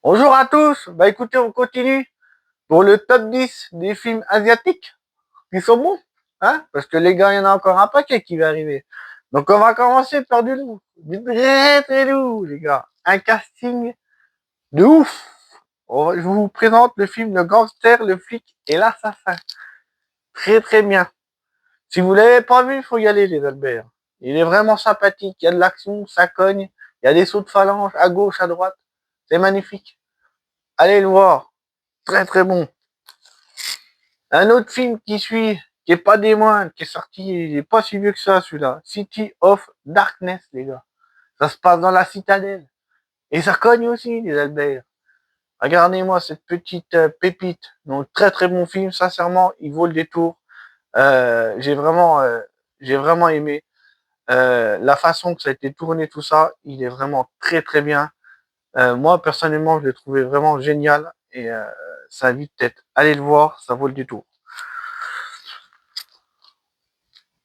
Bonjour à tous. Bah écoutez, on continue pour le top 10 des films asiatiques qui sont bons. Hein? Parce que les gars, il y en a encore un paquet qui va arriver. Donc on va commencer par du lourd. Du très très lourd, les gars. Un casting de ouf. Je vous présente le film Le Gangster, le flic et l'assassin. Très très bien. Si vous l'avez pas vu, il faut y aller, les Albert. Il est vraiment sympathique. Il y a de l'action, ça cogne. Il y a des sauts de phalange à gauche, à droite. C'est magnifique. Allez le voir. Très très bon. Un autre film qui suit, qui est pas des moindres, qui est sorti, il est pas si vieux que ça, celui-là. City of Darkness, les gars. Ça se passe dans la citadelle. Et ça cogne aussi, les Albert. Regardez-moi cette petite pépite. Donc, très très bon film, sincèrement, il vaut le détour. J'ai vraiment aimé. La façon que ça a été tourné, tout ça, il est vraiment très très bien. Moi, personnellement, je l'ai trouvé vraiment génial. Et ça invite peut-être aller le voir, ça vaut le détour.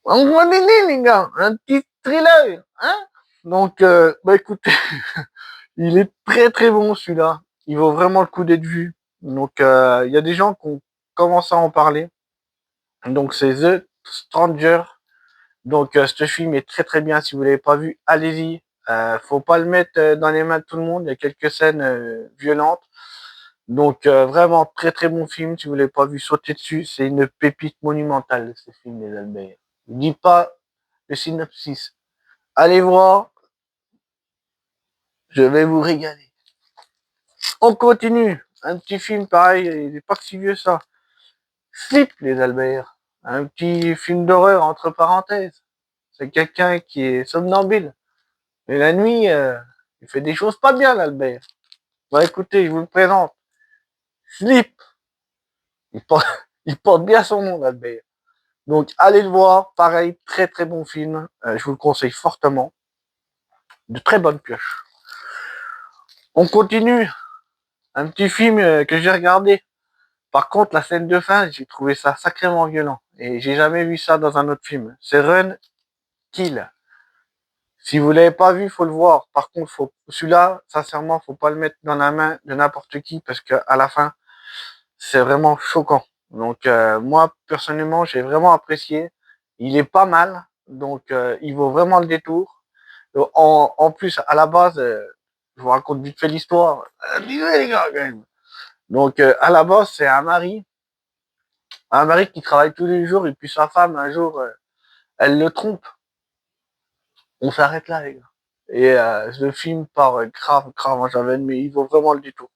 On va donner, les gars, un petit thriller, hein. Donc, bah écoutez, il est très très bon celui-là. Il vaut vraiment le coup d'être vu. Donc, il y a des gens qui ont commencé à en parler. Donc, c'est The Stranger. Donc, ce film est très très bien. Si vous l'avez pas vu, allez-y. Faut pas le mettre dans les mains de tout le monde. Il y a quelques scènes violentes. Donc, vraiment très très bon film. Si vous l'avez pas vu, sautez dessus. C'est une pépite monumentale, ce film, les Albert. Je dis pas le synopsis. Allez voir, je vais vous régaler. On continue. Un petit film pareil, il n'est pas si vieux ça. Sleep, les Albert. Un petit film d'horreur entre parenthèses. C'est quelqu'un qui est somnambule. Et la nuit, il fait des choses pas bien, l'Albert. Bah écoutez, je vous le présente. Sleep. Il porte, il porte bien son nom, l'Albert. Donc allez le voir. Pareil, très très bon film. Je vous le conseille fortement. De très bonnes pioches. On continue. Un petit film que j'ai regardé. Par contre, la scène de fin, j'ai trouvé ça sacrément violent. Et j'ai jamais vu ça dans un autre film. C'est Run Kill. Si vous l'avez pas vu, faut le voir. Par contre, celui-là, sincèrement, faut pas le mettre dans la main de n'importe qui parce que à la fin, c'est vraiment choquant. Donc, moi, personnellement, j'ai vraiment apprécié. Il est pas mal. Donc, il vaut vraiment le détour. En plus, à la base, je vous raconte vite fait l'histoire. Les gars, quand même. Donc, à la base, c'est un mari qui travaille tous les jours et puis sa femme, un jour, elle le trompe. On s'arrête là, les gars. Et le film part grave en javel, mais il vaut vraiment le détour.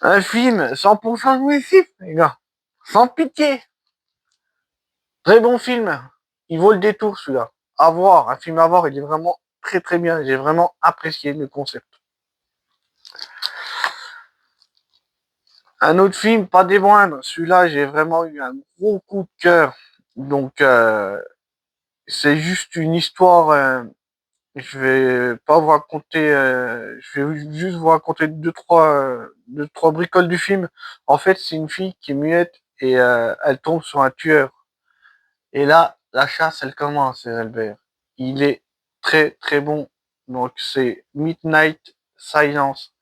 Un film 100% jouissif, les gars. Sans pitié. Très bon film. Il vaut le détour, celui-là. À voir, un film à voir, il est vraiment très très bien. J'ai vraiment apprécié le concept. Un autre film, pas des moindres. Celui-là, j'ai vraiment eu un gros coup de cœur. Donc, c'est juste une histoire. Je vais pas vous raconter. Je vais juste vous raconter deux trois bricoles du film. En fait, c'est une fille qui est muette et elle tombe sur un tueur. Et là, la chasse, elle commence, Albert. Il est très très bon. Donc, c'est Midnight Silence.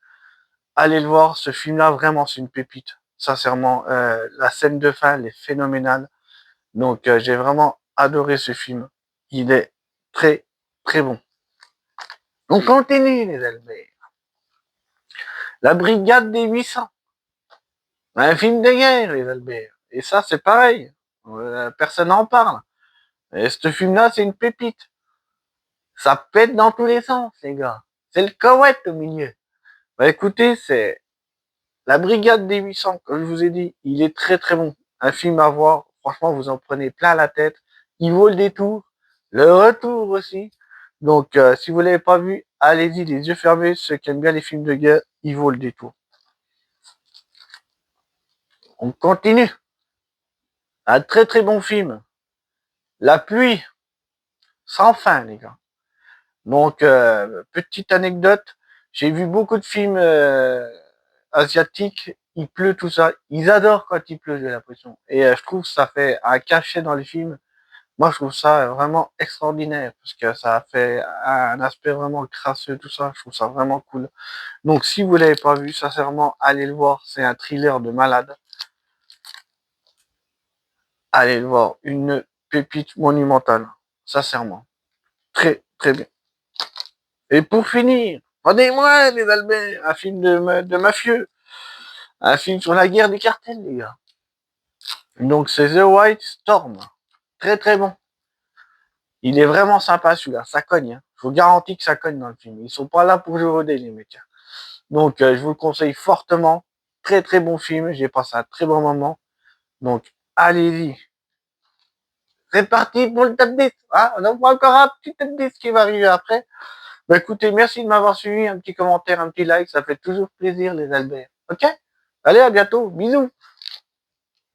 Allez le voir, ce film-là, vraiment, c'est une pépite. Sincèrement, la scène de fin, elle est phénoménale. Donc, j'ai vraiment adoré ce film. Il est très, très bon. On continue, les Albert. La Brigade des 800. Un film de guerre, les Albert. Et ça, c'est pareil. Personne n'en parle. Et ce film-là, c'est une pépite. Ça pète dans tous les sens, les gars. C'est le Koweït au milieu. Bah écoutez, c'est La Brigade des 800, comme je vous ai dit, il est très très bon. Un film à voir. Franchement, vous en prenez plein la tête. Il vaut le détour. Le retour aussi. Donc, si vous l'avez pas vu, allez-y, les yeux fermés. Ceux qui aiment bien les films de guerre, il vaut le détour. On continue. Un très très bon film. La pluie. Sans fin, les gars. Donc, petite anecdote. J'ai vu beaucoup de films asiatiques. Il pleut, tout ça. Ils adorent quand il pleut, j'ai l'impression. Et je trouve que ça fait un cachet dans les films. Moi, je trouve ça vraiment extraordinaire parce que ça a fait un aspect vraiment crasseux, tout ça. Je trouve ça vraiment cool. Donc, si vous l'avez pas vu, sincèrement, allez le voir. C'est un thriller de malade. Allez le voir. Une pépite monumentale. Sincèrement. Très, très bien. Et pour finir, prenez-moi, les Albert, un film de mafieux. Un film sur la guerre des cartels, les gars. Donc, c'est The White Storm. Très, très bon. Il est vraiment sympa, celui-là. Ça cogne, hein. Je vous garantis que ça cogne dans le film. Ils sont pas là pour jouer au dé, les mecs. Donc, je vous le conseille fortement. Très, très bon film. J'ai passé un très bon moment. Donc, allez-y. C'est parti pour le top 10. Hein, on a pas encore un petit top 10 qui va arriver après. Bah, écoutez, merci de m'avoir suivi. Un petit commentaire, un petit like. Ça fait toujours plaisir, les Alberts. Ok? Allez, à bientôt. Bisous.